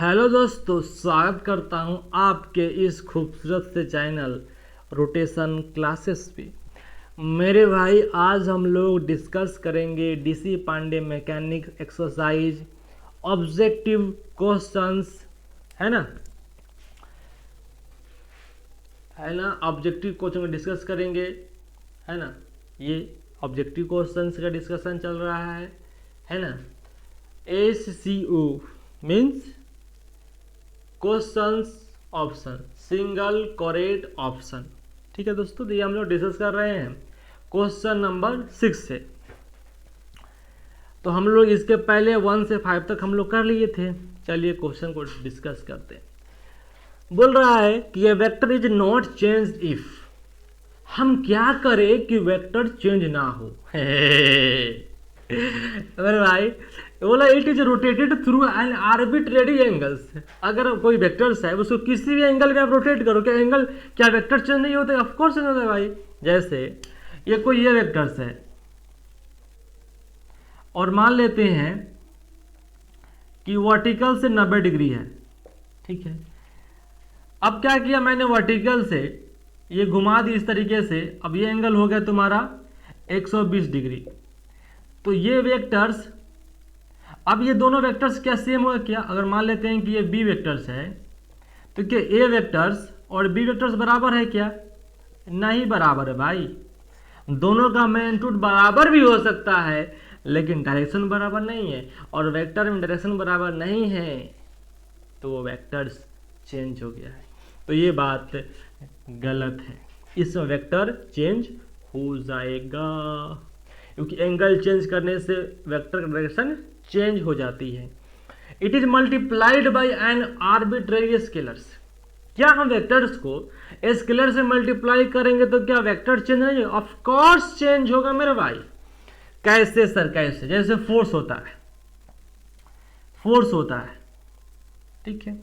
Hello दोस्तों, स्वागत करता हूं आपके इस खूबसूरत से चैनल रोटेशन क्लासेस पे। मेरे भाई, आज हम लोग डिस्कस करेंगे DC Pandey mechanics exercise objective questions, है ना। ऑब्जेक्टिव क्वेश्चन डिस्कस करेंगे, है ना। ये ऑब्जेक्टिव क्वेश्चंस का डिस्कशन चल रहा है ना। SCO means questions option, single correct option. ठीक है दोस्तों, तो ये हम लोग डिस्कस कर रहे हैं क्वेश्चन नंबर 6 से। तो हम लोग इसके पहले 1 से 5 तक हम लोग कर लिए थे। चलिए क्वेश्चन को डिस्कस करते हैं। बोल रहा है कि A vector is not change if. हम क्या करें कि वेक्टर चेंज ना हो। अरे भाई, बोला it is rotated through an arbitrary angles. अगर कोई वेक्टर्स है उसको किसी भी एंगल में आप रोटेट करो, क्या एंगल, क्या वेक्टर चेंज नहीं होते? ऑफ कोर्स चेंज होता है भाई। जैसे ये वेक्टर्स है और मान लेते हैं कि वर्टिकल से 90 डिग्री है, ठीक है। अब क्या किया मैंने, वर्टिकल से ये घुमा दी इस तरीके से। अब ये एंगल हो गया तुम्हारा 120 डिग्री। तो ये वेक्टर्स, अब ये दोनों वेक्टर्स क्या सेम होगा क्या? अगर मान लेते हैं कि ये बी वेक्टर्स है, तो क्या ए वेक्टर्स और बी वेक्टर्स बराबर है क्या? नहीं बराबर है भाई। दोनों का मैग्नीट्यूड बराबर भी हो सकता है लेकिन डायरेक्शन बराबर नहीं है, और वेक्टर में डायरेक्शन बराबर नहीं है तो वो वेक्टर्स चेंज हो गया है। तो ये बात गलत है, इसमें वेक्टर चेंज हो जाएगा क्योंकि एंगल चेंज करने से वेक्टर का डायरेक्शन चेंज हो जाती है। It is multiplied by an arbitrary scalars. क्या हम वेक्टर्स को स्केलर से मल्टीप्लाई करेंगे तो क्या वेक्टर चेंज नहीं होगा? ऑफ कोर्स चेंज होगा मेरे भाई। कैसे सर, कैसे? जैसे फोर्स होता है, ठीक है।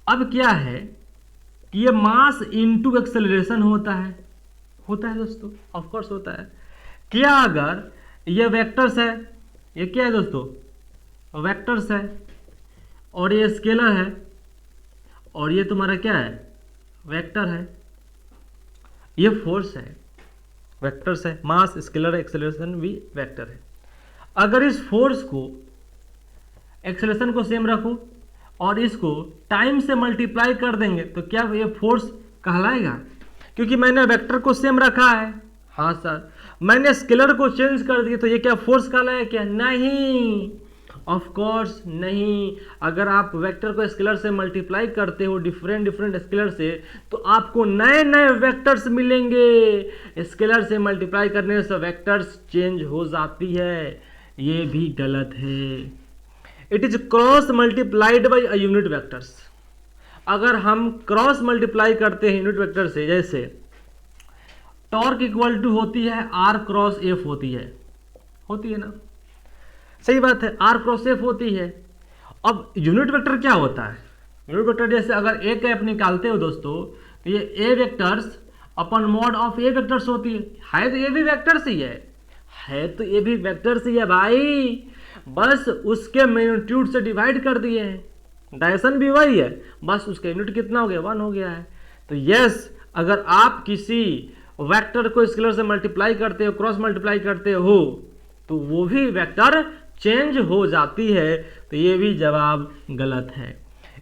अब क्या है कि ये मास इनटू एक्सेलरेशन होता है दोस्तों, ऑफ कोर्स होता है। क्या अगर ये वेक्टर्स है, ये क्या है दोस्तों? वेक्टर्स है, और ये स्केलर है, और ये तुम्हारा क्या है? वेक्टर है। ये फोर्स है, वेक्टर्स है, मास स्केलर एक्सेलरेशन भी वेक्टर है। अगर इस फोर्स को, एक्सेलरेशन को सेम रखो और इसको टाइम से मल्टीप्लाई कर देंगे तो क्या ये फोर्स कहलाएगा? क्योंकि मैंने वेक्टर को सेम रखा है। हाँ सर, मैंने स्केलर को चेंज कर दिया तो ये क्या फोर्स कहलाएगा क्या? नहीं, ऑफ कोर्स नहीं। अगर आप वेक्टर को स्केलर से मल्टीप्लाई करते हो डिफरेंट स्केलर से, तो आपको नए नए वेक्टर्स मिलेंगे। स्केलर से मल्टीप्लाई करने से वेक्टर्स चेंज हो जाती है, ये भी गलत है। It is cross multiplied by a unit vectors. अगर हम क्रॉस मल्टीप्लाई करते हैं यूनिट वेक्टर से, जैसे टॉर्क इक्वल टू होती है आर क्रॉस एफ होती है ना, सही बात है, आर क्रॉस एफ होती है। अब यूनिट वेक्टर क्या होता है? यूनिट वेक्टर जैसे अगर ए कैप निकालते हो दोस्तों, तो ये ए वेक्टर्स अपन मॉड ऑफ ए वेक्टर्स होती है तो ये भी वेक्टर्स ही है तो ये भी वेक्टर्स ही है भाई, बस उसके मैग्नीट्यूड से डिवाइड कर दिए हैं। डायरेक्शन भी वही है, बस उसका यूनिट कितना हो गया? 1 हो गया है। तो यस, अगर आप किसी वेक्टर को स्केलर से मल्टीप्लाई करते हो, क्रॉस मल्टीप्लाई करते हो, तो वो भी वेक्टर चेंज हो जाती है। तो ये भी जवाब गलत है।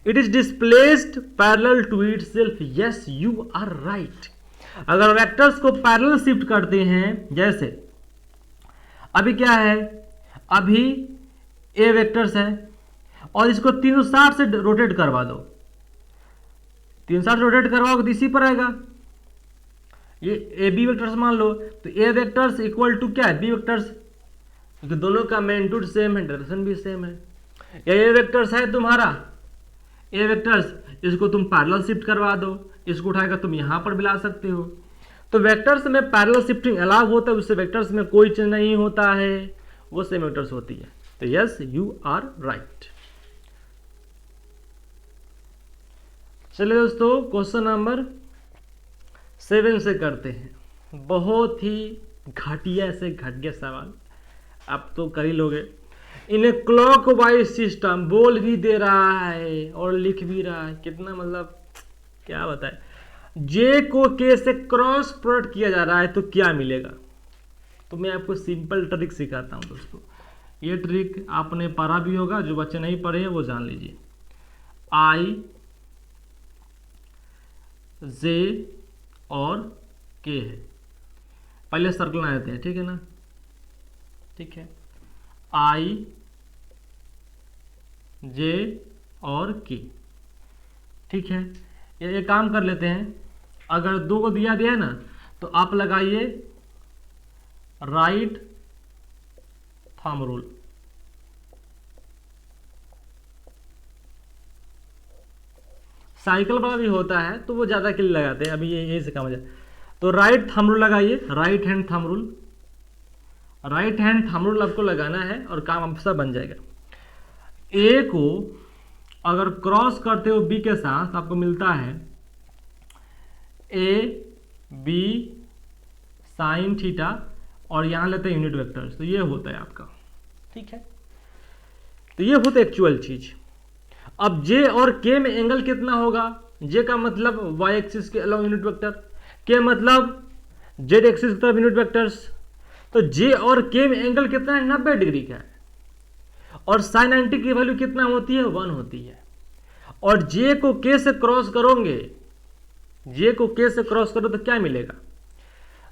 It is displaced parallel to itself. Yes, you are right. अगर वेक्टर्स को पैरेलल शिफ्ट करते हैं, जैसे अभी क्या है, अभी ए वेक्टर्स है और इसको 360 से रोटेट करवा दो, 360 रोटेट करवाओगे तो इसी पर आएगा। ये ए बी वेक्टर्स मान लो, तो ए वेक्टर्स इक्वल टू क्या है? बी वेक्टर्स, क्योंकि दोनों का मैग्नीट्यूड सेम है, डायरेक्शन भी सेम है। ए वेक्टर्स है तुम्हारा, ए वेक्टर्स, इसको तुम पैरेलल शिफ्ट करवा दो, इसको उठाकर तुम यहां पर भी ला सकते हो। तो वेक्टर्स में पैरेलल शिफ्टिंग अलाउ होता है, उससे वेक्टर्स में कोई चेंज नहीं होता है, वो सेम वेक्टर्स होती है। तो यस, यू आर राइट। चलिए दोस्तों, क्वेश्चन नंबर 7 से करते हैं। बहुत ही घटिया से घटिया सवाल, आप तो कर ही लोगे। इन ए क्लॉक वाइज सिस्टम, बोल भी दे रहा है और लिख भी रहा है, कितना मतलब क्या बताए। जे को के से क्रॉस प्रोडक्ट किया जा रहा है तो क्या मिलेगा, तो मैं आपको सिंपल ट्रिक सिखाता हूं दोस्तों। ये ट्रिक आपने पढ़ा भी होगा, जो बच्चे नहीं पढ़े हैं वो जान लीजिए। आई जे और के है, पहले सर्कल बना देते हैं, ठीक है ना, ठीक है। आई जे और के, ठीक है। ये काम कर लेते हैं, अगर दो को दिया है ना तो आप लगाइए राइट थंब रूल। साइकिल वाला भी होता है तो वो ज़्यादा के लिए लगाते हैं, अभी ये यही से काम हो जाए। तो राइट थंब रूल लगाइए, right hand thumb rule, right hand thumb rule आपको लगाना है और काम आपका बन जाएगा। ए को अगर क्रॉस करते हो बी के साथ आपको मिलता है ए बी साइन थीटा, और यहां लेते हैं यूनिट वेक्टर्स, तो ये होता है आपका, ठीक है। तो ये होता है एक्चुअल चीज। अब जे और के में एंगल कितना होगा, जे का मतलब वाई एक्सिस के अलावा यूनिट वेक्टर, के मतलब जेड एक्सिस की तरफ यूनिट वेक्टर्स, तो जे और के में एंगल कितना है, 90 डिग्री का है, और साइन 90 की वैल्यू कितना होती है, 1 होती है। और जे को के से क्रॉस करोगे, जे को के से क्रॉस करो तो क्या मिलेगा,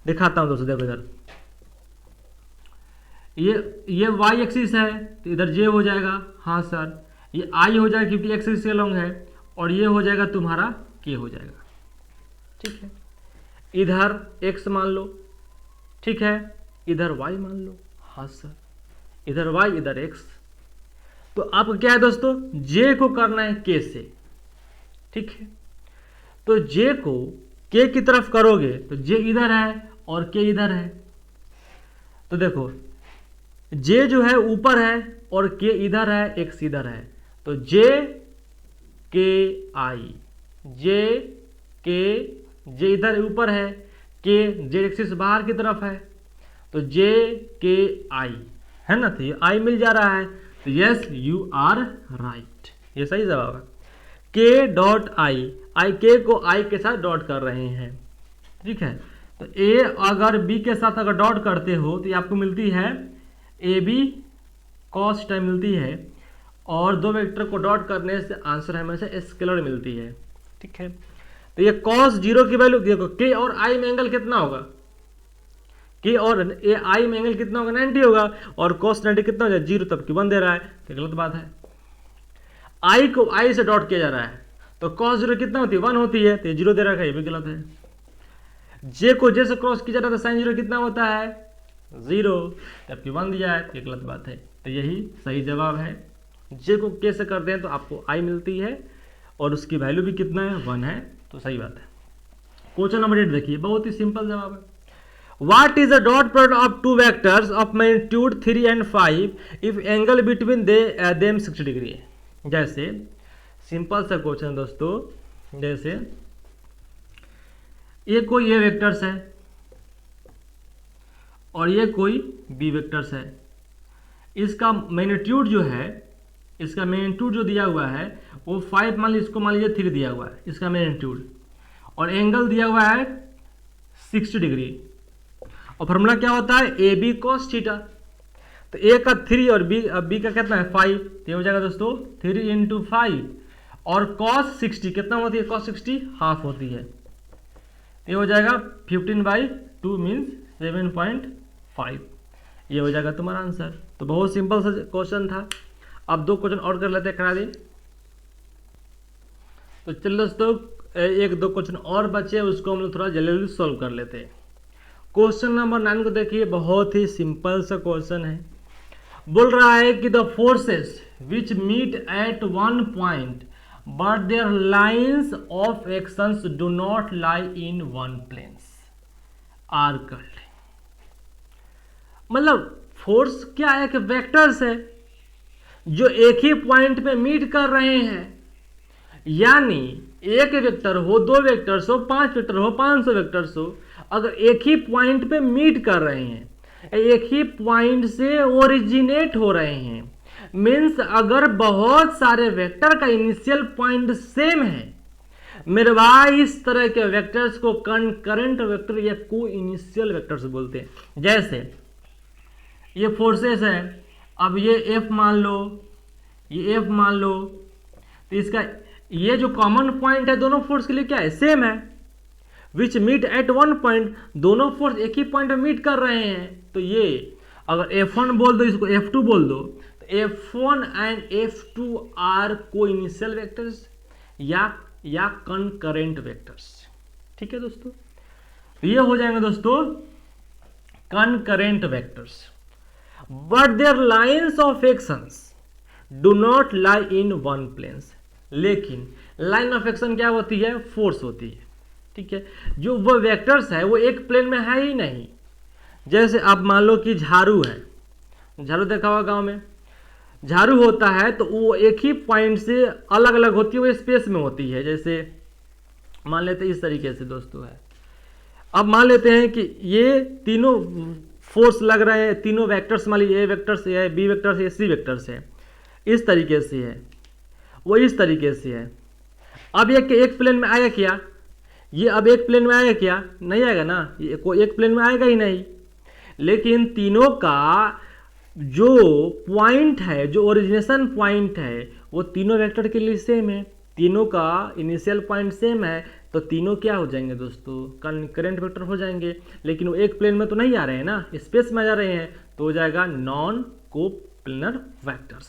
दिखाता हूं दोस्तों, देखो इधर ये वाई एक्सिस है तो इधर जे हो जाएगा, हाँ सर, ये आई हो जाएगा क्योंकि एक्सिस से लॉन्ग है, और ये हो जाएगा तुम्हारा के हो जाएगा, ठीक है। इधर एक्स मान लो, ठीक है, इधर वाई मान लो, हाँ सर, इधर वाई इधर एक्स। तो आपको क्या है दोस्तों, जे को करना है के से, ठीक है। तो जे को के की तरफ करोगे तो जे इधर है और के इधर है, तो देखो जे जो है ऊपर है और के इधर है, एक्स इधर है, तो जे के आई, जे इधर ऊपर है, के जे एक्सिस बाहर की तरफ है, तो जे के आई है ना, तो ये आई मिल जा रहा है, तो यस यू आर राइट, ये सही जवाब है। के डॉट आई, आई के को आई के साथ डॉट कर रहे हैं, ठीक है। तो ए अगर बी के साथ अगर डॉट करते हो तो ये आपको मिलती है ए बी कॉस टाइम मिलती है, और दो वेक्टर को डॉट करने से आंसर हमेशा स्केलर मिलती है, ठीक है। तो ये कॉस जीरो की वैल्यू देखो, के और आई में एंगल कितना होगा, के और ए आई में एंगल कितना होगा, 90 होगा, और कॉस 90 कितना हो जाए, 0, तब की 1 दे रहा है, तो गलत बात है। आई को आई से डॉट किया जा रहा है तो कॉस 0 कितना होती है, 1 होती है, तो 0 दे रखा है, ये भी गलत है। जे को जे से क्रॉस किया जा रहा है तो साइन 0 कितना होता है, 0, जबकि 1 दिया है, तो ये गलत बात है, तो यही सही जवाब है। जे को के से करते हैं तो आपको आई मिलती है और उसकी वैल्यू भी कितना है, 1 है, तो सही बात है। क्वेश्चन नंबर 8 देखिए, बहुत ही सिंपल जवाब है। What is the dot product of two vectors of magnitude 3 and 5 if angle between them 60 degree है। जैसे सिंपल सा क्वेश्चन दोस्तों, जैसे ये कोई ए वेक्टर्स है और ये कोई बी वेक्टर्स है, इसका मैग्नीट्यूड जो है, इसका मैग्नीट्यूड जो दिया हुआ है वो 5 मान लीजिए, इसको मान लीजिए 3 दिया हुआ है इसका मैग्नीट्यूड, और एंगल दिया हुआ है 60 डिग्री, और फॉर्मूला क्या होता है, ए बी कॉस थीटा। तो ए का 3 और बी का कितना है 5, तो ये हो जाएगा दोस्तों 3 × 5, और कॉस 60 कितना होती है, कॉस 60 हाफ होती है, तो ये हो जाएगा 15/2 मीन्स 7.5, ये हो जाएगा तुम्हारा आंसर। तो बहुत सिंपल सा क्वेश्चन था। अब 2 क्वेश्चन और कर लेते हैं, करा दें। तो चलो दोस्तों, 1-2 क्वेश्चन और बचे, उसको हम लोग थोड़ा जल्दी सॉल्व कर लेते हैं। क्वेश्चन नंबर 9 को देखिए, बहुत ही सिंपल सा क्वेश्चन है। बोल रहा है कि the forces which meet at one point but their lines of actions do not lie in one planes are called. मतलब फोर्स क्या है कि वेक्टर्स है जो एक ही पॉइंट पे मीट कर रहे हैं, यानी एक वेक्टर हो, 2 वेक्टर्स हो, 5 वेक्टर हो, 500 वेक्टर्स हो, अगर एक ही पॉइंट पे मीट कर रहे हैं, एक ही पॉइंट से ओरिजिनेट हो रहे हैं, मीन्स अगर बहुत सारे वेक्टर का इनिशियल पॉइंट सेम है मेरे भाई, इस तरह के वेक्टर्स को कनकरेंट वेक्टर या को इनिशियल वेक्टर्स बोलते हैं। जैसे ये फोर्सेस है, अब ये F मान लो, ये F मान लो, तो इसका ये जो कॉमन पॉइंट है दोनों फोर्स के लिए क्या है, सेम है, विच मीट एट वन पॉइंट, दोनों फोर्स एक ही पॉइंट में मीट कर रहे हैं। तो ये अगर F1 बोल दो, इसको F2 बोल दो, तो F1 एंड F2 आर को इनिशियल वेक्टर्स या कनकरेंट वेक्टर्स। ठीक है दोस्तों, तो ये हो जाएंगे दोस्तों concurrent vectors. But their lines of actions do not lie in one planes, लेकिन लाइन ऑफ एक्शन क्या होती है, फोर्स होती है। ठीक है, जो वो वेक्टर्स है वो एक प्लेन में है ही नहीं। जैसे आप मान लो कि झाड़ू है, झाड़ू देखा हुआ गांव में, झाड़ू होता है तो वो एक ही पॉइंट से अलग अलग होती है, वो स्पेस में होती है। जैसे मान लेते हैं इस तरीके से दोस्तों है, अब मान लेते हैं कि ये तीनों फोर्स लग रहे हैं, तीनों वेक्टर्स मान लीजिए, ए वेक्टर्स है, बी वेक्टर्स है, सी वेक्टर्स है, इस तरीके से है, वो इस तरीके से है। अब ये एक प्लेन में आएगा क्या, ये अब एक प्लेन में आएगा क्या, नहीं आएगा ना, ये कोई एक प्लेन में आएगा ही नहीं। लेकिन तीनों का जो पॉइंट है, जो ओरिजिनेशन पॉइंट है, वो तीनों वेक्टर के लिए सेम है, तीनों का इनिशियल पॉइंट सेम है, तो तीनों क्या हो जाएंगे दोस्तों, कनकरेंट वेक्टर हो जाएंगे। लेकिन वो एक प्लेन में तो नहीं आ रहे हैं ना, स्पेस में जा रहे हैं, तो हो जाएगा नॉन कोप्लेनर वेक्टर्स,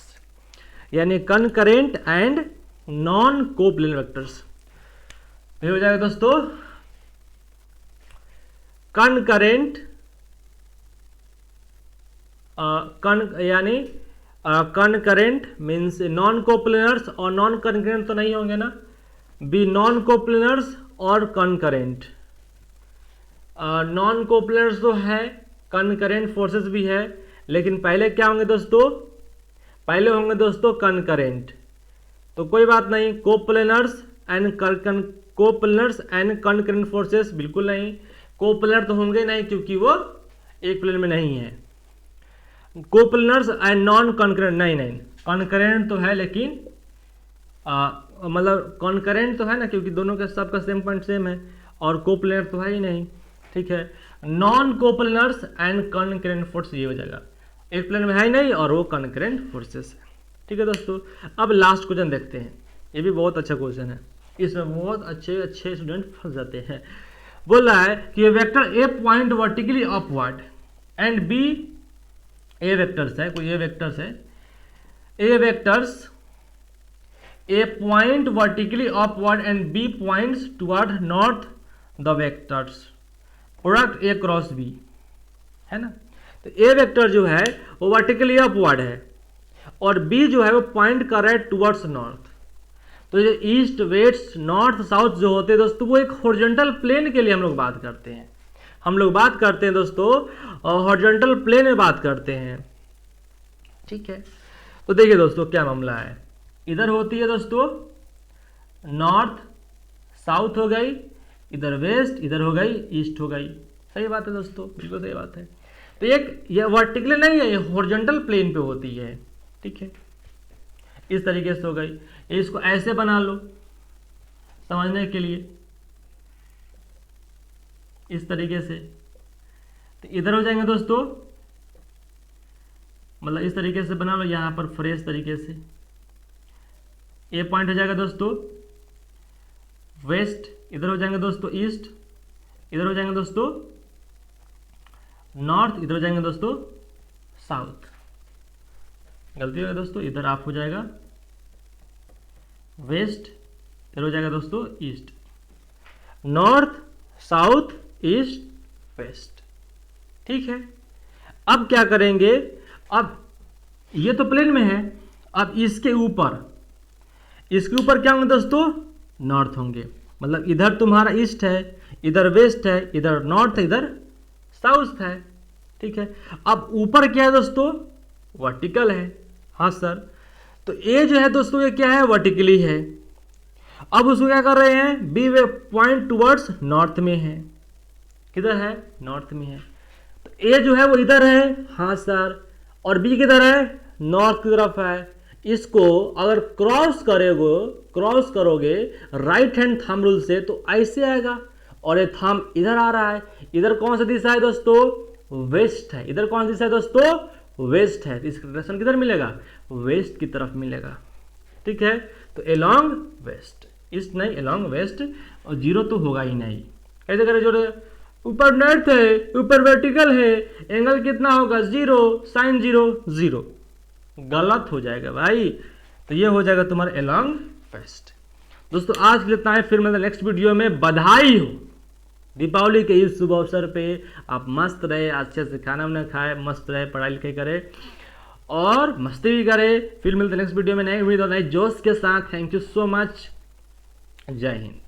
यानी concurrent and non coplanar vectors. ये हो जाएगा दोस्तों कनकरेंट यानी कनकरेंट मीन्स नॉन कोप्लेनर्स, और नॉन कनकरेंट तो नहीं होंगे ना, बी नॉन कोप्लेनर्स और कनकरेंट। नॉन कोप्लेनर्स तो है, कनकरेंट फोर्सेस भी है, लेकिन पहले क्या होंगे दोस्तों, पहले होंगे दोस्तों कनकरेंट। तो कोई बात नहीं, कोप्लेनर्स एंड कोप्लेनर्स एंड कनकरेंट फोर्सेस बिल्कुल नहीं, कोप्लेनर तो होंगे नहीं क्योंकि वो एक प्लेन में नहीं है। कोप्लेनर्स एंड नॉन कनकरेंट, नहीं कनकरेंट तो है, लेकिन मतलब कनकरेंट तो है ना, क्योंकि दोनों का सबका सेम पॉइंट सेम है, और कोप्लेनर तो है ही नहीं। ठीक है, नॉन कोप्लेनर्स एंड कनकरेंट फोर्स ये हो जाएगा, एक प्लेन में है ही नहीं और वो कनकरेंट फोर्सेस है। ठीक है दोस्तों, अब लास्ट क्वेश्चन देखते हैं, ये भी बहुत अच्छा क्वेश्चन है, इसमें बहुत अच्छे स्टूडेंट फंस जाते हैं। बोल रहा है कि vector A point vertically upward and B, A vectors है, कोई ए वेक्टर्स है, A vectors A point vertically upward and B points toward north the vectors product A cross B, है ना। तो ए वेक्टर जो है वो वर्टिकली अपवर्ड है और बी जो है वो पॉइंट कर रहा है टुवर्ड्स नॉर्थ। तो ये ईस्ट वेस्ट नॉर्थ साउथ जो होते हैं दोस्तों, वो एक हॉरिजॉन्टल प्लेन के लिए हम लोग बात करते हैं, हम लोग बात करते हैं दोस्तों हॉरिजॉन्टल प्लेन में बात करते हैं। ठीक है, तो देखिए दोस्तों क्या मामला है, इधर होती है दोस्तों नॉर्थ साउथ हो गई, इधर वेस्ट, इधर हो गई ईस्ट हो गई। सही बात है दोस्तों, बिल्कुल सही बात है। तो एक ये वर्टिकल नहीं है, ये हॉरिजॉन्टल प्लेन पे होती है। ठीक है, इस तरीके से हो गई, इसको ऐसे बना लो समझने के लिए, इस तरीके से। तो इधर हो जाएंगे दोस्तों, मतलब इस तरीके से बना लो, यहां पर फ्रेश तरीके से ए पॉइंट हो जाएगा दोस्तों वेस्ट, इधर हो जाएंगे दोस्तों ईस्ट, इधर हो जाएंगे दोस्तों नॉर्थ, इधर हो जाएंगे दोस्तों साउथ। गलती हो गई दोस्तों, इधर आप हो जाएगा वेस्ट, इधर हो जाएगा दोस्तों east, north south east west. ठीक है, अब क्या करेंगे, अब ये तो प्लेन में है, अब इसके ऊपर क्या होंगे दोस्तों, नॉर्थ होंगे। मतलब इधर तुम्हारा ईस्ट है, इधर वेस्ट है, इधर नॉर्थ है, इधर साउथ है। ठीक है, अब ऊपर क्या है दोस्तों, वर्टिकल है। हाँ सर, तो ए जो है दोस्तों ये क्या है, वर्टिकली है। अब उसको क्या कर रहे हैं, B way point towards north में है, किधर है, नॉर्थ में है। तो ए जो है वो इधर है, हाँ सर, और बी किधर है, नॉर्थ की तरफ है, इसको अगर क्रॉस करोगे राइट हैंड थंब रूल से तो ऐसे आएगा, और ये थंब इधर आ रहा है, इधर कौन सा दिशा है दोस्तों? वेस्ट है। इधर कौन सा दिशा है दोस्तों? वेस्ट है। इसका डायरेक्शन किधर मिलेगा? वेस्ट की तरफ मिलेगा। ठीक है, तो एलोंग वेस्ट, ईस्ट नहीं एलोंग वेस्ट, और जीरो तो होगा ही नहीं। कैसे करें जोड़े? ऊपर नॉर्थ है, ऊपर वर्टिकल है, एंगल कितना होगा? 0, साइन 0 0, गलत हो जाएगा भाई। तो ये हो जाएगा तुम्हारा एलोंग वेस्ट। दोस्तों आज के लिए इतना है, फिर मिलते हैं नेक्स्ट वीडियो में। बधाई हो दीपावली के इस शुभ अवसर पे, आप मस्त रहे, अच्छे से खाना वाना खाए, मस्त रहे, पढ़ाई लिखाई करे और मस्ती भी करे। फिर मिलते हैं नेक्स्ट वीडियो में नए उम्मीद और नए जोश के साथ। थैंक यू सो मच, जय हिंद।